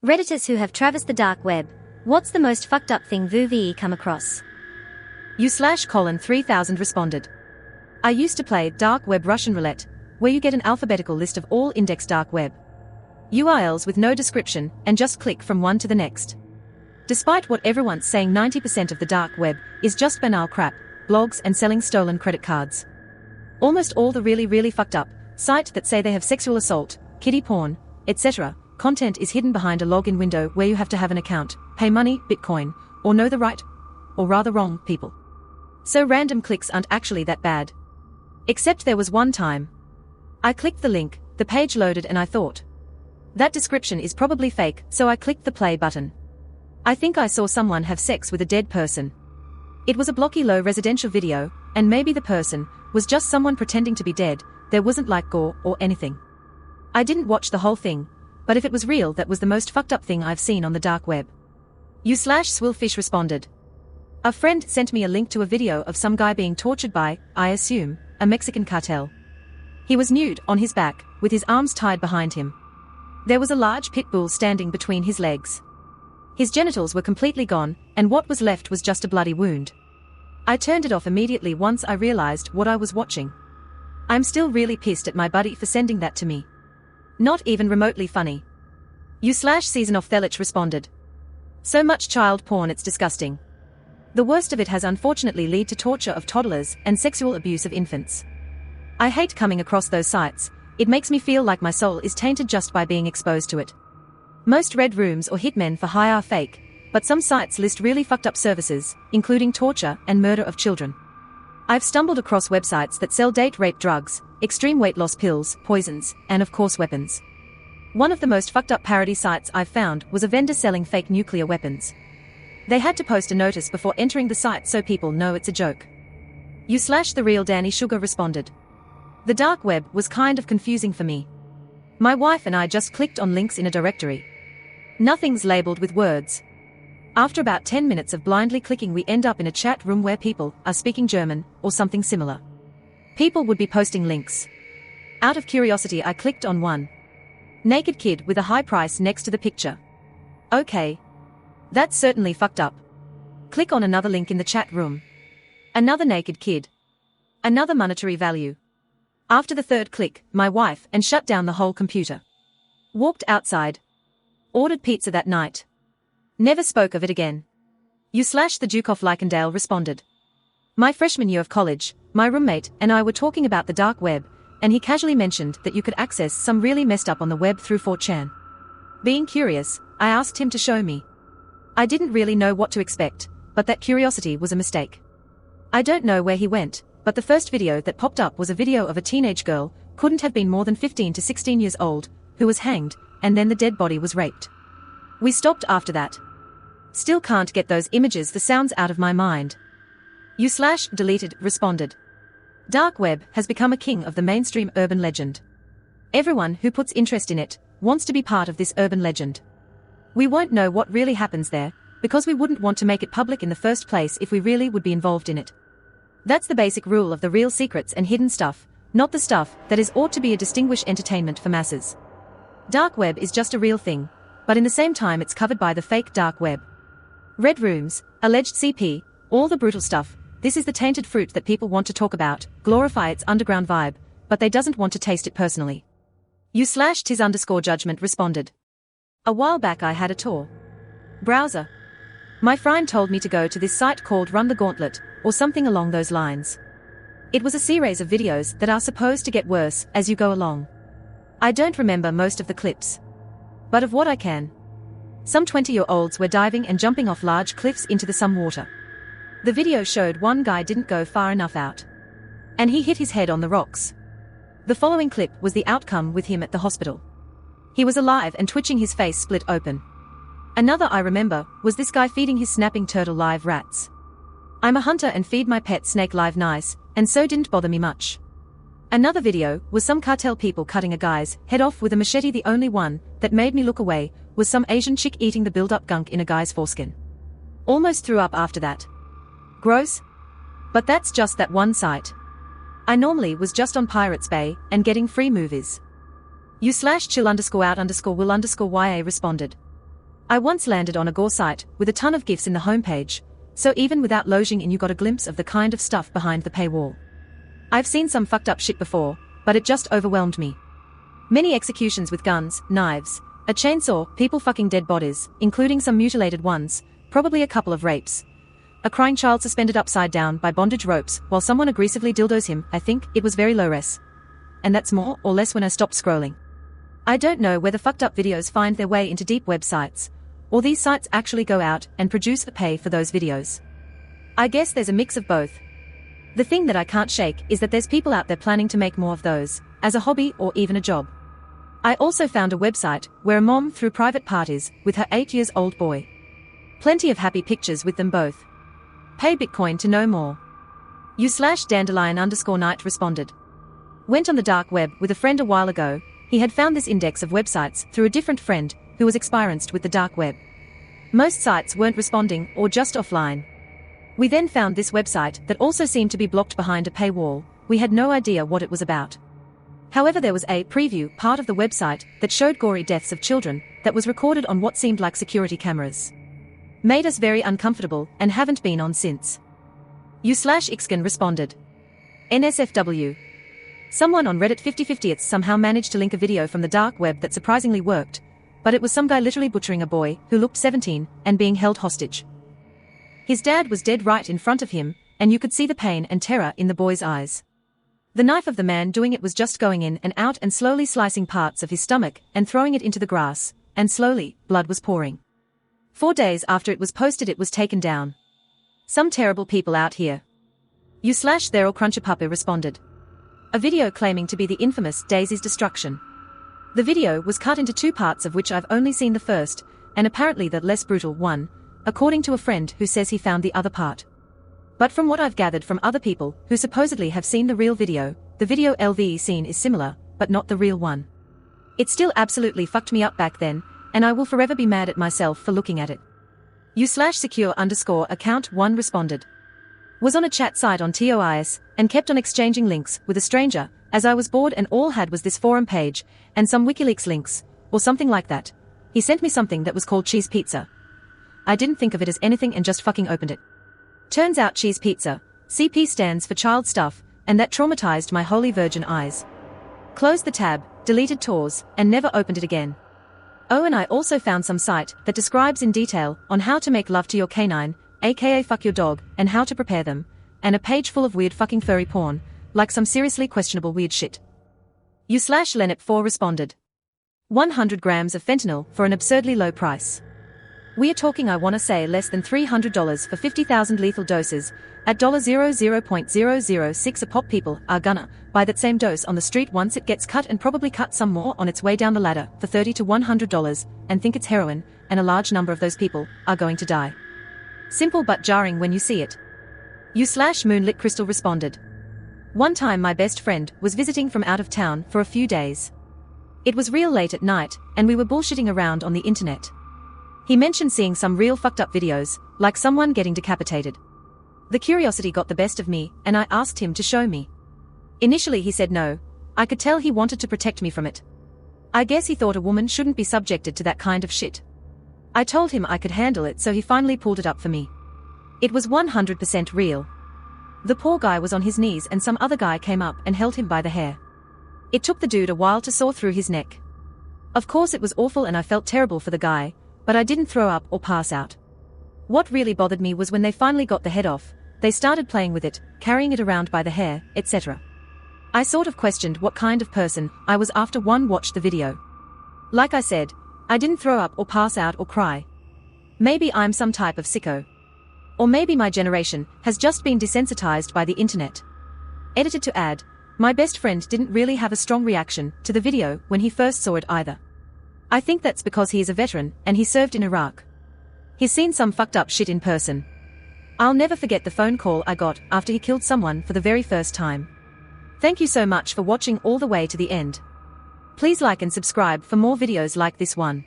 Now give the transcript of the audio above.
Redditors who have traversed the dark web. What's the most fucked up thing you've come across? U/3000 responded. I used to play dark web Russian roulette, where you get an alphabetical list of all indexed dark web URLs with no description and just click from one to the next. Despite what everyone's saying, 90% of the dark web is just banal crap, blogs and selling stolen credit cards. Almost all the really fucked up sites that say they have sexual assault, kiddie porn, etc. content is hidden behind a login window where you have to have an account, pay money, Bitcoin, or know the right, or rather wrong, people. So random clicks aren't actually that bad. Except there was one time. I clicked the link, the page loaded and I thought, that description is probably fake, so I clicked the play button. I think I saw someone have sex with a dead person. It was a blocky low residential video, and maybe the person was just someone pretending to be dead. There wasn't like gore or anything. I didn't watch the whole thing, but if it was real, that was the most fucked up thing I've seen on the dark web. U/Swillfish responded. A friend sent me a link to a video of some guy being tortured by, I assume, a Mexican cartel. He was nude on his back, with his arms tied behind him. There was a large pit bull standing between his legs. His genitals were completely gone, and what was left was just a bloody wound. I turned it off immediately once I realized what I was watching. I'm still really pissed at my buddy for sending that to me. Not even remotely funny. U/Seasonoffthelich responded. So much child porn, it's disgusting. The worst of it has unfortunately led to torture of toddlers and sexual abuse of infants. I hate coming across those sites. It makes me feel like my soul is tainted just by being exposed to it. Most red rooms or hitmen for hire are fake, but some sites list really fucked up services, including torture and murder of children. I've stumbled across websites that sell date rape drugs, extreme weight loss pills, poisons, and of course weapons. One of the most fucked up parody sites I've found was a vendor selling fake nuclear weapons. They had to post a notice before entering the site so people know it's a joke. U/The real Danny Sugar responded. The dark web was kind of confusing for me. My wife and I just clicked on links in a directory. Nothing's labeled with words. After about 10 minutes of blindly clicking, we end up in a chat room where people are speaking German or something similar. People would be posting links. Out of curiosity, I clicked on one. Naked kid with a high price next to the picture. Okay. That's certainly fucked up. Click on another link in the chat room. Another naked kid. Another monetary value. After the third click, my wife and shut down the whole computer. Walked outside. Ordered pizza that night. Never spoke of it again. U/The Duke of Likendale responded. My freshman year of college, my roommate and I were talking about the dark web, and he casually mentioned that you could access some really messed up on the web through 4chan. Being curious, I asked him to show me. I didn't really know what to expect, but that curiosity was a mistake. I don't know where he went, but the first video that popped up was a video of a teenage girl, couldn't have been more than 15 to 16 years old, who was hanged, and then the dead body was raped. We stopped after that. Still can't get those images, the sounds out of my mind. U/Deleted responded. Dark web has become a king of the mainstream urban legend. Everyone who puts interest in it wants to be part of this urban legend. We won't know what really happens there, because we wouldn't want to make it public in the first place if we really would be involved in it. That's the basic rule of the real secrets and hidden stuff, not the stuff that is ought to be a distinguished entertainment for masses. Dark web is just a real thing, but in the same time it's covered by the fake dark web. Red rooms, alleged CP, all the brutal stuff. This is the tainted fruit that people want to talk about, glorify its underground vibe, but they doesn't want to taste it personally. U/Tis_judgment responded. A while back I had a Tor browser. My friend told me to go to this site called Run the Gauntlet, or something along those lines. It was a series of videos that are supposed to get worse as you go along. I don't remember most of the clips, but of what I can. Some 20-year-olds were diving and jumping off large cliffs into the some water. The video showed one guy didn't go far enough out, and he hit his head on the rocks. The following clip was the outcome with him at the hospital. He was alive and twitching, his face split open. Another I remember was this guy feeding his snapping turtle live rats. I'm a hunter and feed my pet snake live nice, and so didn't bother me much. Another video was some cartel people cutting a guy's head off with a machete. The only one that made me look away was some Asian chick eating the build-up gunk in a guy's foreskin. Almost threw up after that. Gross? But that's just that one site. I normally was just on Pirates Bay and getting free movies. U/chill_out_will_ya responded. I once landed on a gore site with a ton of GIFs in the homepage, so even without logging in you got a glimpse of the kind of stuff behind the paywall. I've seen some fucked up shit before, but it just overwhelmed me. Many executions with guns, knives, a chainsaw, people fucking dead bodies, including some mutilated ones, probably a couple of rapes. A crying child suspended upside down by bondage ropes while someone aggressively dildos him. I think it was very low res. And that's more or less when I stopped scrolling. I don't know whether fucked up videos find their way into deep websites, or these sites actually go out and produce a pay for those videos. I guess there's a mix of both. The thing that I can't shake is that there's people out there planning to make more of those, as a hobby or even a job. I also found a website where a mom threw private parties with her 8-year-old boy. Plenty of happy pictures with them both. Pay Bitcoin to know more. /dandelion_night responded. Went on the dark web with a friend a while ago. He had found this index of websites through a different friend who was experienced with the dark web. Most sites weren't responding or just offline. We then found this website that also seemed to be blocked behind a paywall. We had no idea what it was about. However, there was a preview part of the website that showed gory deaths of children that was recorded on what seemed like security cameras. Made us very uncomfortable and haven't been on since. /Ixkin responded. NSFW. Someone on Reddit 50/50 somehow managed to link a video from the dark web that surprisingly worked, but it was some guy literally butchering a boy who looked 17 and being held hostage. His dad was dead right in front of him, and you could see the pain and terror in the boy's eyes. The knife of the man doing it was just going in and out and slowly slicing parts of his stomach and throwing it into the grass, and slowly, blood was pouring. 4 days after it was posted it was taken down. Some terrible people out here. /Theral Crunchapapa responded. A video claiming to be the infamous Daisy's destruction. The video was cut into 2 parts of which I've only seen the first, and apparently the less brutal one, according to a friend who says he found the other part. But from what I've gathered from other people who supposedly have seen the real video, the video LVE scene is similar, but not the real one. It still absolutely fucked me up back then, and I will forever be mad at myself for looking at it. /secure_account1 responded. Was on a chat site on TOIS, and kept on exchanging links with a stranger, as I was bored and all had was this forum page, and some WikiLeaks links, or something like that. He sent me something that was called cheese pizza. I didn't think of it as anything and just fucking opened it. Turns out cheese pizza, CP stands for child stuff, and that traumatized my holy virgin eyes. Closed the tab, deleted Tors, and never opened it again. Oh, and I also found some site that describes in detail on how to make love to your canine, aka fuck your dog, and how to prepare them, and a page full of weird fucking furry porn, like some seriously questionable weird shit. /Lenip4 responded. 100 grams of fentanyl for an absurdly low price. We are talking, I wanna say, less than $300 for 50,000 lethal doses, at $0.006 a pop. People are gonna buy that same dose on the street once it gets cut and probably cut some more on its way down the ladder for $30 to $100 and think it's heroin, and a large number of those people are going to die. Simple but jarring when you see it. /Moonlit Crystal responded. One time my best friend was visiting from out of town for a few days. It was real late at night, and we were bullshitting around on the internet. He mentioned seeing some real fucked up videos, like someone getting decapitated. The curiosity got the best of me, and I asked him to show me. Initially he said no. I could tell he wanted to protect me from it. I guess he thought a woman shouldn't be subjected to that kind of shit. I told him I could handle it, so he finally pulled it up for me. It was 100% real. The poor guy was on his knees and some other guy came up and held him by the hair. It took the dude a while to saw through his neck. Of course it was awful and I felt terrible for the guy, but I didn't throw up or pass out. What really bothered me was when they finally got the head off, they started playing with it, carrying it around by the hair, etc. I sort of questioned what kind of person I was after one watched the video. Like I said, I didn't throw up or pass out or cry. Maybe I'm some type of sicko. Or maybe my generation has just been desensitized by the internet. Edited to add, my best friend didn't really have a strong reaction to the video when he first saw it either. I think that's because he is a veteran and he served in Iraq. He's seen some fucked up shit in person. I'll never forget the phone call I got after he killed someone for the very first time. Thank you so much for watching all the way to the end. Please like and subscribe for more videos like this one.